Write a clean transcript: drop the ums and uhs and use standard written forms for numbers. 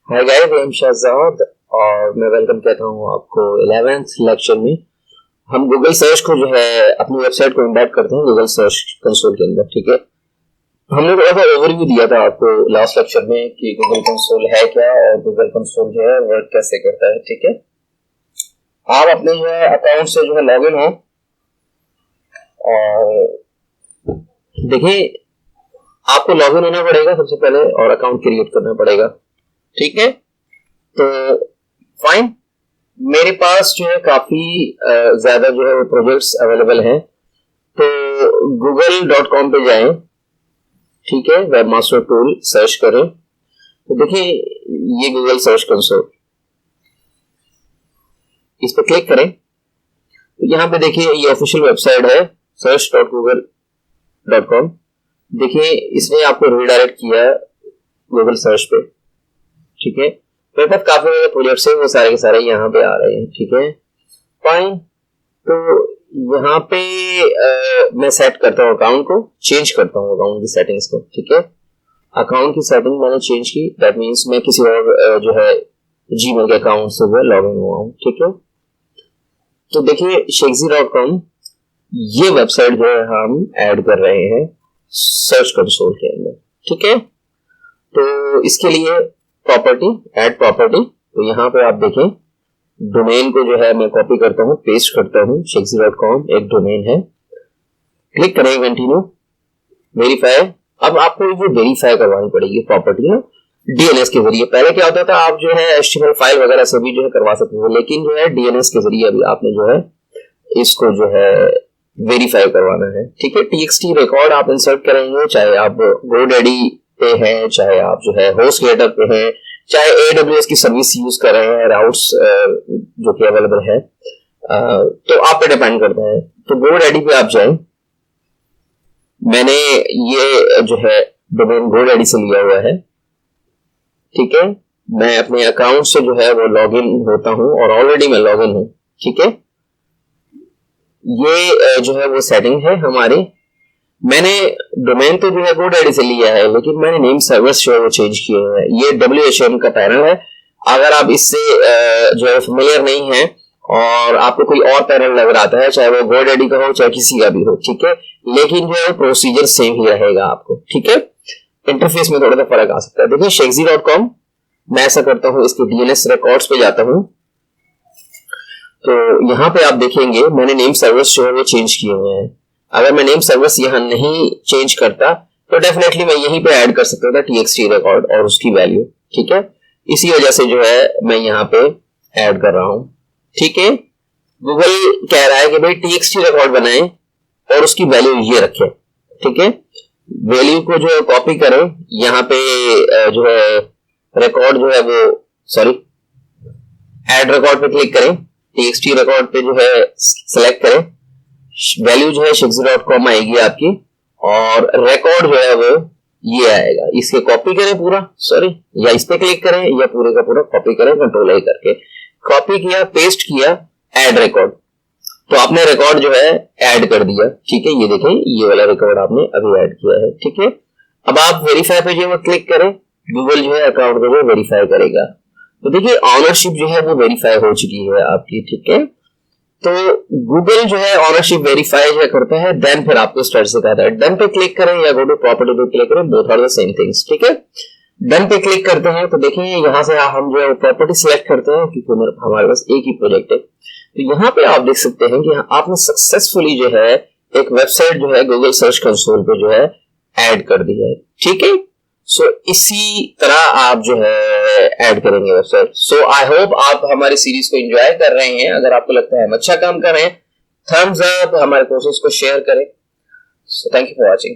Hi guys, I am Shahzad और मैं welcome कहता हूँ आपको 11th लेक्चर में। हम गूगल सर्च को जो है अपनी वेबसाइट को इम्बेड करते हैं गूगल सर्च कंसोल के अंदर। ठीक है, हमने थोड़ा सा ओवरव्यू दिया था आपको लास्ट लेक्चर में कि गूगल कंसोल है क्या और गूगल कंसोल जो है वर्क कैसे करता है। ठीक है, आप अपने जो है अकाउंट से जो है लॉग इन हो और देखिए आपको लॉग इन होना पड़ेगा सबसे पहले और अकाउंट क्रिएट करना पड़ेगा। ठीक है, तो फाइन, मेरे पास जो है काफी ज्यादा जो है प्रोजेक्ट्स अवेलेबल हैं। तो google.com पे जाएं, ठीक है, वेबमास्टर टूल सर्च करें तो देखिए ये गूगल सर्च कंसोल, इस पर क्लिक करें तो यहाँ पे देखिए ये ऑफिशियल वेबसाइट है search.google.com। देखिए इसने आपको रिडायरेक्ट किया गूगल सर्च पे। ठीक है, मेरे पास काफी सारे प्रोजेक्ट्स हैं, वो सारे के सारे यहाँ पे आ रहे हैं। ठीक है, फाइन, तो यहाँ पे मैं सेट करता हूँ अकाउंट को, चेंज करता हूँ अकाउंट की सेटिंग्स को। ठीक है, अकाउंट की सेटिंग मैंने चेंज की, दैट मीन्स मैं किसी और जो है जीमेल के अकाउंट से जो है लॉग इन हुआ हूँ। ठीक है, तो देखिए shakesy.com ये वेबसाइट जो है हम ऐड कर रहे हैं सर्च कंसोल के अंदर। ठीक है, तो इसके लिए प्रॉपर्टी, ऐड प्रॉपर्टी, तो यहाँ पे आप देखें डोमेन को जो है मैं कॉपी करता हूँ, पेस्ट करता हूँ, shakesy.com एक डोमेन है। क्लिक करें कंटिन्यू, वेरीफाई। अब आपको ये वेरीफाई करवानी पड़ेगी प्रॉपर्टी ना डीएनएस के जरिए। पहले क्या होता था, आप जो है एचटीएमएल फाइल वगैरह से भी जो है करवा सकते थे, लेकिन जो है डीएनएस के जरिए अभी आपने जो है इसको जो है वेरीफाई करवाना है। ठीक है, टीएक्सटी रिकॉर्ड आप इंसर्ट करेंगे, चाहे आप GoDaddy पे हैं, चाहे आप जो है HostGator पे हैं, चाहे AWS की सर्विस यूज कर रहे हैं, राउट्स जो कि अवेलेबल है, तो आप पे डिपेंड करता है। तो GoDaddy पे आप जाएं, मैंने ये जो है डोमेन GoDaddy से लिया हुआ है। ठीक है, मैं अपने अकाउंट से जो है वो लॉग इन होता हूं और ऑलरेडी मैं लॉग इन हूं। ठीक है, ये जो है वो सेटिंग है हमारी। मैंने डोमेन तो जो है GoDaddy से लिया है, लेकिन मैंने नेम सर्विस जो है वो चेंज किए हैं। ये WHM का पैनल है, अगर आप इससे जो है फेमिलियर नहीं है और आपको कोई और पैनल नजर आता है, चाहे वो GoDaddy का हो चाहे किसी का भी हो, ठीक है, लेकिन जो है प्रोसीजर सेम ही रहेगा आपको। ठीक है, इंटरफेस में थोड़ा सा फर्क आ सकता है। देखिए shakesy.com, मैं ऐसा करता हूँ, इसके डीएनएस रिकॉर्ड्स पे जाता हूँ, तो यहाँ पे आप देखेंगे मैंने नेम सर्विस जो है वो चेंज किए हुए हैं। अगर मैं नेम सर्विस यहाँ नहीं चेंज करता तो डेफिनेटली मैं यहीं पे ऐड कर सकता था टीएक्सटी रिकॉर्ड और उसकी वैल्यू। ठीक है, इसी वजह से जो है मैं यहाँ पे ऐड कर रहा हूँ। ठीक है, गूगल कह रहा है कि भाई टीएक्सटी रिकॉर्ड बनाएं और उसकी वैल्यू ये रखें। ठीक है, वैल्यू को जो है कॉपी करें, यहाँ पे जो है रिकॉर्ड जो है वो सॉरी ऐड रिकॉर्ड पे क्लिक करें, टीएक्सटी रिकॉर्ड पे जो है सिलेक्ट करें, वैल्यू जो है shakesy.com आएगी आपकी और रिकॉर्ड जो है वो ये आएगा। इसके कॉपी करें पूरा, सॉरी, या इस पे क्लिक करें या पूरे का पूरा कॉपी करें, कंट्रोल आई करके कॉपी किया, पेस्ट किया, ऐड रिकॉर्ड, तो आपने रिकॉर्ड जो है ऐड कर दिया। ठीक है, ये देखें ये वाला रिकॉर्ड आपने अभी ऐड किया है। ठीक है, अब आप वेरीफाई पे जो है क्लिक करें, गूगल जो है अकाउंट को जो वेरीफाई करेगा। तो देखिए ऑनरशिप जो है वो वेरीफाई हो चुकी है आपकी। ठीक है, तो गूगल जो है ऑनरशिप वेरीफाई जो करता है, देन फिर आपको स्टार्ट सिखाता है। डन पे क्लिक करें या गो टू प्रॉपर्टी पे क्लिक करें, both are the same things. ठीक है, डन पे क्लिक करते हैं तो देखिए यहाँ से हम जो है प्रॉपर्टी सिलेक्ट करते हैं, क्योंकि हमारे पास एक ही प्रोजेक्ट है। तो यहाँ पे आप देख सकते हैं कि आपने सक्सेसफुली जो है एक वेबसाइट जो है गूगल सर्च कंसोल पे जो है ऐड कर दी है। ठीक है, सो इसी तरह आप जो है ऐड करेंगे वेबसाइट। सो आई होप आप हमारी सीरीज को एंजॉय कर रहे हैं। अगर आपको लगता है हम अच्छा काम कर रहे हैं, थम्स अप, हमारे कोर्सेज को शेयर करें। So thank you for watching.